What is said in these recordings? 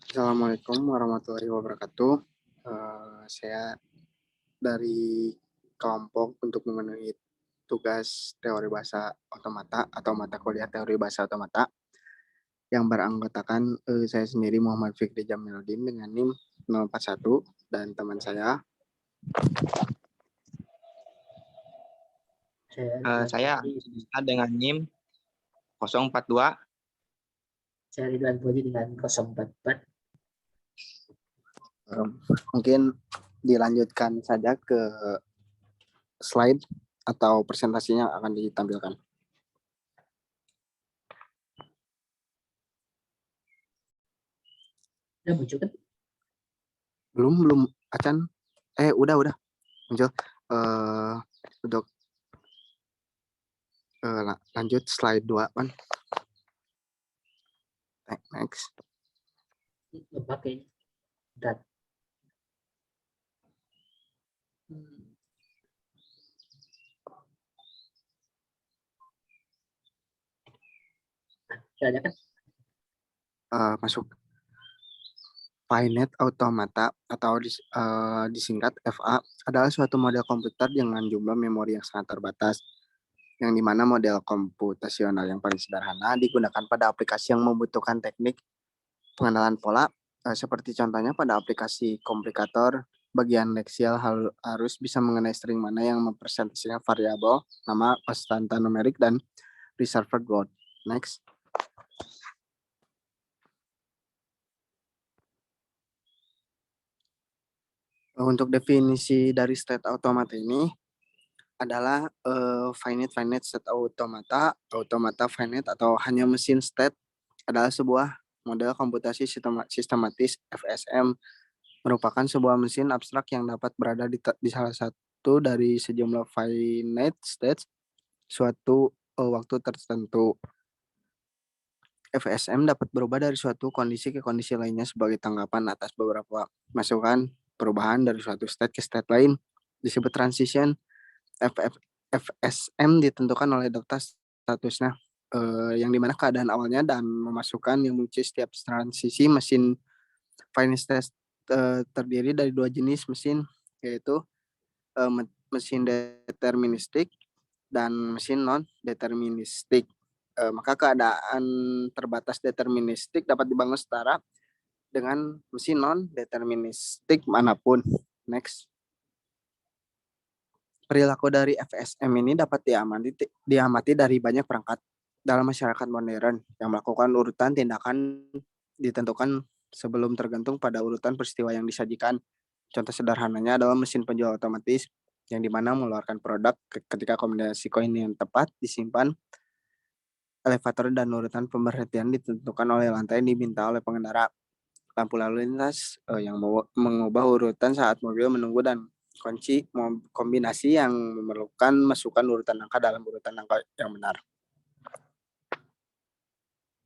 Assalamualaikum warahmatullahi wabarakatuh. Saya dari kelompok untuk memenuhi tugas teori bahasa otomata atau mata kuliah teori bahasa otomata yang beranggotakan saya sendiri Muhammad Fikri Jamiluddin dengan NIM 041 dan teman saya. Saya dengan NIM 042. Saya Ridwan Puji dengan 044. Mungkin dilanjutkan saja ke slide atau presentasinya akan ditampilkan. Udah muncul kan? Belum Acan. Udah muncul. Untuk lanjut slide 2 kan. Next. Pakai dat. Ada kan? Masuk. Finite Automata atau disingkat FA adalah suatu model komputer dengan jumlah memori yang sangat terbatas, yang dimana model komputasional yang paling sederhana digunakan pada aplikasi yang membutuhkan teknik pengenalan pola, seperti contohnya pada aplikasi komplikator. Bagian leksial harus bisa mengenai string mana yang mempresentasikan variabel, nama, konstanta numerik, dan reserved word. Next. Untuk definisi dari state automata ini adalah finite state automata finite atau hanya mesin state adalah sebuah model komputasi sistematis FSM, merupakan sebuah mesin abstrak yang dapat berada di salah satu dari sejumlah finite states suatu waktu tertentu. FSM dapat berubah dari suatu kondisi ke kondisi lainnya sebagai tanggapan atas beberapa masukan perubahan dari suatu state ke state lain, disebut transition. FSM ditentukan oleh data statusnya, yang dimana keadaan awalnya dan memasukkan yang muncul setiap transisi mesin finite state terdiri dari dua jenis mesin, yaitu mesin deterministik dan mesin non deterministik. Maka keadaan terbatas deterministik dapat dibangun setara dengan mesin non deterministik manapun. Next. Perilaku dari FSM ini dapat diamati dari banyak perangkat dalam masyarakat modern yang melakukan urutan tindakan ditentukan sebelum tergantung pada urutan peristiwa yang disajikan. Contoh sederhananya adalah mesin penjual otomatis yang dimana mengeluarkan produk ketika kombinasi koin yang tepat disimpan. Elevator dan urutan pemberhentian ditentukan oleh lantai yang diminta oleh pengendara. Lampu lalu lintas yang mengubah urutan saat mobil menunggu, dan kunci kombinasi yang memerlukan masukkan urutan angka dalam urutan angka yang benar.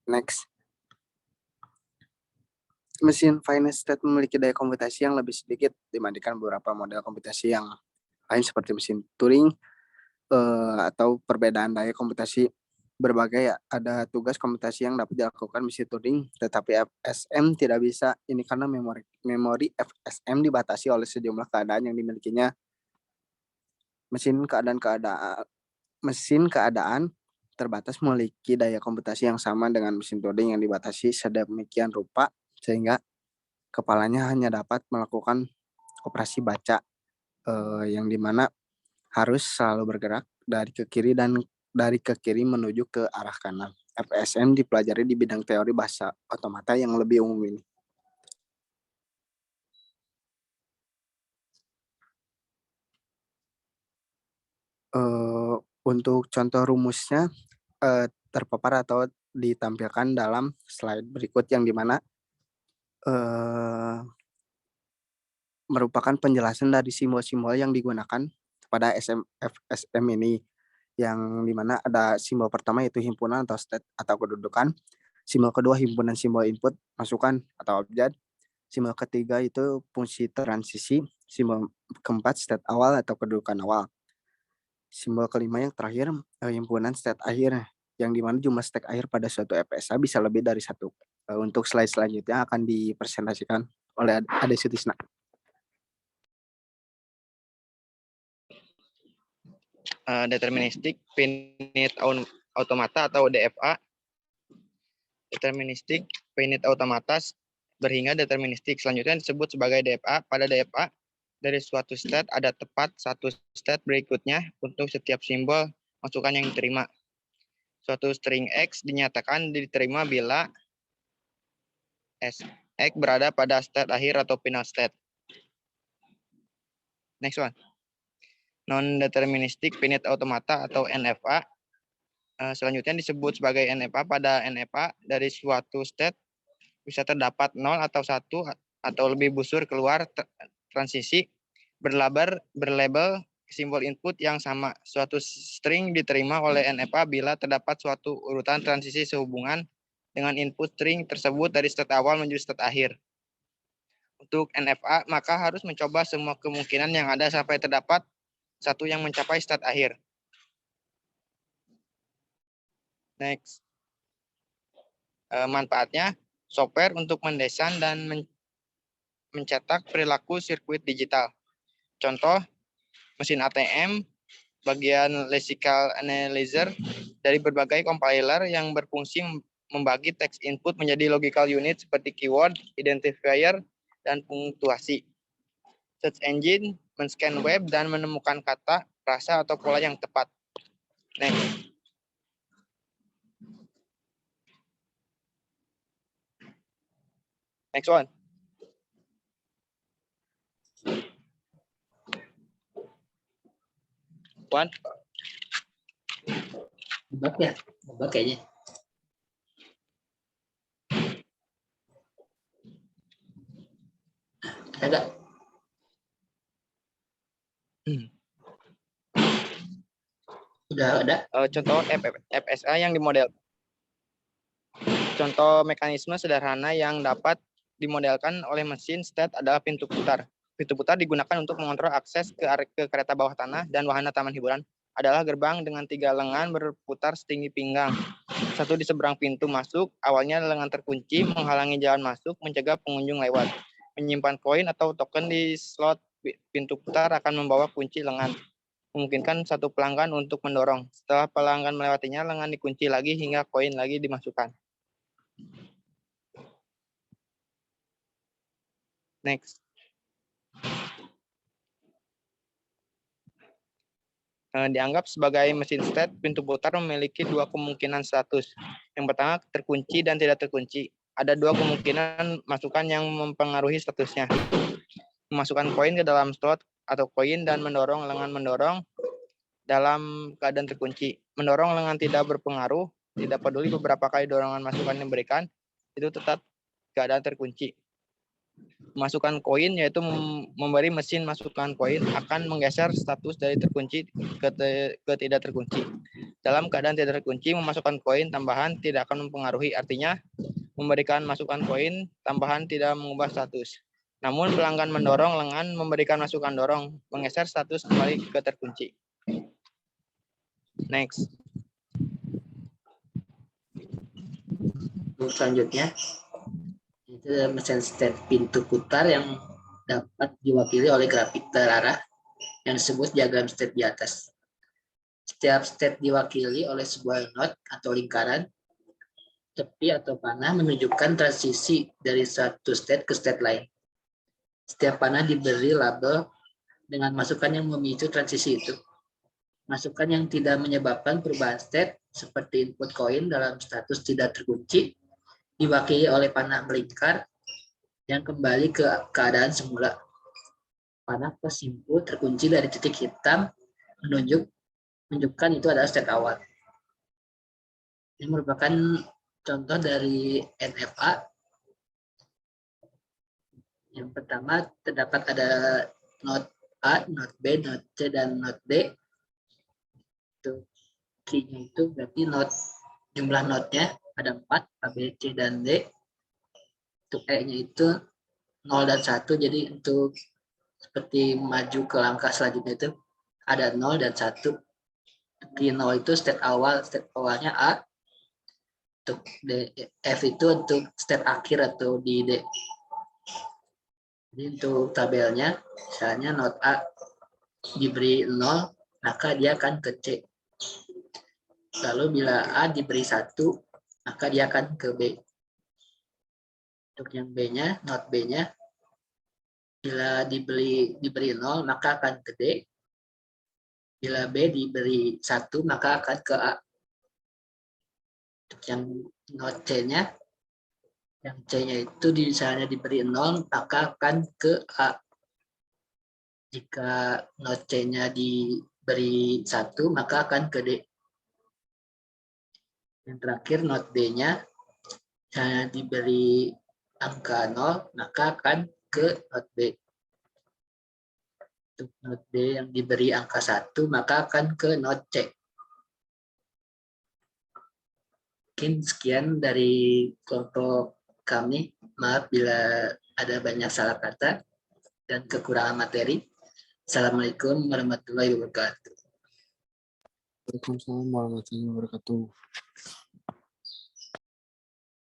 Next. Mesin finite state memiliki daya komputasi yang lebih sedikit dibandingkan beberapa model komputasi yang lain seperti mesin Turing, atau perbedaan daya komputasi berbagai. Ada tugas komputasi yang dapat dilakukan mesin Turing, tetapi FSM tidak bisa. Ini karena memori FSM dibatasi oleh sejumlah keadaan yang dimilikinya. Mesin keadaan terbatas memiliki daya komputasi yang sama dengan mesin Turing yang dibatasi sedemikian rupa sehingga kepalanya hanya dapat melakukan operasi baca, yang dimana harus selalu bergerak dari ke kiri menuju ke arah kanan. FSM dipelajari di bidang teori bahasa otomata yang lebih umum ini. Untuk contoh rumusnya terpapar atau ditampilkan dalam slide berikut, yang dimana merupakan penjelasan dari simbol-simbol yang digunakan pada FSM ini, yang dimana ada simbol pertama yaitu himpunan atau state atau kedudukan, simbol kedua himpunan simbol input masukan atau objek, simbol ketiga itu fungsi transisi, simbol keempat state awal atau kedudukan awal, simbol kelima yang terakhir himpunan state akhir, yang dimana jumlah state akhir pada suatu FSA bisa lebih dari satu. Untuk slide selanjutnya akan dipresentasikan oleh Ade Sutisna. Deterministic finite automata atau DFA. Deterministic finite automata berhingga deterministik. Selanjutnya disebut sebagai DFA. Pada DFA, dari suatu state ada tepat satu state berikutnya untuk setiap simbol masukan yang diterima. Suatu string X dinyatakan diterima bila X berada pada state akhir atau final state. Next one. Non-deterministic finite automata atau NFA. Selanjutnya disebut sebagai NFA. Pada NFA, dari suatu state bisa terdapat 0 atau 1 atau lebih busur keluar transisi berlabel simbol input yang sama. Suatu string diterima oleh NFA bila terdapat suatu urutan transisi sehubungan dengan input string tersebut dari state awal menuju state akhir. Untuk NFA, maka harus mencoba semua kemungkinan yang ada sampai terdapat satu yang mencapai state akhir. Next. Manfaatnya, software untuk mendesain dan mencetak perilaku sirkuit digital. Contoh, mesin ATM, bagian lexical analyzer dari berbagai compiler yang berfungsi membagi teks input menjadi logical unit seperti keyword, identifier, dan punktuasi. Search engine men-scan web dan menemukan kata, frasa, atau pola yang tepat. Next. Next one. One. Nebak ya? Nebak kayaknya. Ada nggak? Udah ada. Contoh FSA yang dimodel. Contoh mekanisme sederhana yang dapat dimodelkan oleh mesin state adalah pintu putar. Pintu putar digunakan untuk mengontrol akses ke kereta bawah tanah dan wahana taman hiburan. Adalah gerbang dengan 3 lengan berputar setinggi pinggang. Satu di seberang pintu masuk, awalnya lengan terkunci, menghalangi jalan masuk, mencegah pengunjung lewat. Menyimpan koin atau token di slot pintu putar akan membawa kunci lengan. Memungkinkan satu pelanggan untuk mendorong. Setelah pelanggan melewatinya, lengan dikunci lagi hingga koin lagi dimasukkan. Next. Dianggap sebagai mesin state, pintu putar memiliki 2 kemungkinan status. Yang pertama, terkunci dan tidak terkunci. Ada 2 kemungkinan masukan yang mempengaruhi statusnya. Memasukkan koin ke dalam slot atau koin dan mendorong lengan mendorong dalam keadaan terkunci. Mendorong lengan tidak berpengaruh, tidak peduli beberapa kali dorongan masukan yang diberikan, itu tetap keadaan terkunci. Masukkan koin yaitu memberi mesin masukkan koin akan menggeser status dari terkunci ke tidak terkunci. Dalam keadaan tidak terkunci, memasukkan koin tambahan tidak akan mempengaruhi, artinya memberikan masukan koin tambahan tidak mengubah status. Namun pelanggan mendorong lengan memberikan masukan dorong, menggeser status kembali ke terkunci. Next. Selanjutnya, itu mesin state pintu putar yang dapat diwakili oleh grafik terarah yang disebut diagram state di atas. Setiap state diwakili oleh sebuah node atau lingkaran. Tepi atau panah menunjukkan transisi dari satu state ke state lain. Setiap panah diberi label dengan masukan yang memicu transisi itu. Masukan yang tidak menyebabkan perubahan state seperti input koin dalam status tidak terkunci diwakili oleh panah melingkar yang kembali ke keadaan semula. Panah plus simpul terkunci dari titik hitam menunjukkan itu adalah state awal. Ini merupakan contoh dari NFA. Yang pertama terdapat ada node A, node B, node C, dan node D. Key-nya itu berarti jumlah node-nya ada 4, A, B, C, dan D. Untuk E-nya itu 0 dan 1, jadi untuk seperti maju ke langkah selanjutnya itu ada 0 dan 1. Di 0 itu state awalnya A, Untuk F itu untuk step akhir atau di D. Jadi untuk tabelnya, misalnya not A diberi 0, maka dia akan ke C. Lalu bila A diberi 1, maka dia akan ke B. Untuk yang B-nya, not B-nya, bila diberi 0, maka akan ke D. Bila B diberi 1, maka akan ke A. Untuk yang not C-nya, yang C-nya itu misalnya diberi 0, maka akan ke A. Jika not C-nya diberi 1, maka akan ke D. Yang terakhir not B-nya, misalnya diberi angka 0, maka akan ke not B. Untuk not B yang diberi angka 1, maka akan ke not C. Mungkin sekian dari kelompok kami. Maaf bila ada banyak salah kata dan kekurangan materi. Assalamualaikum warahmatullahi wabarakatuh. Waalaikumsalam warahmatullahi wabarakatuh.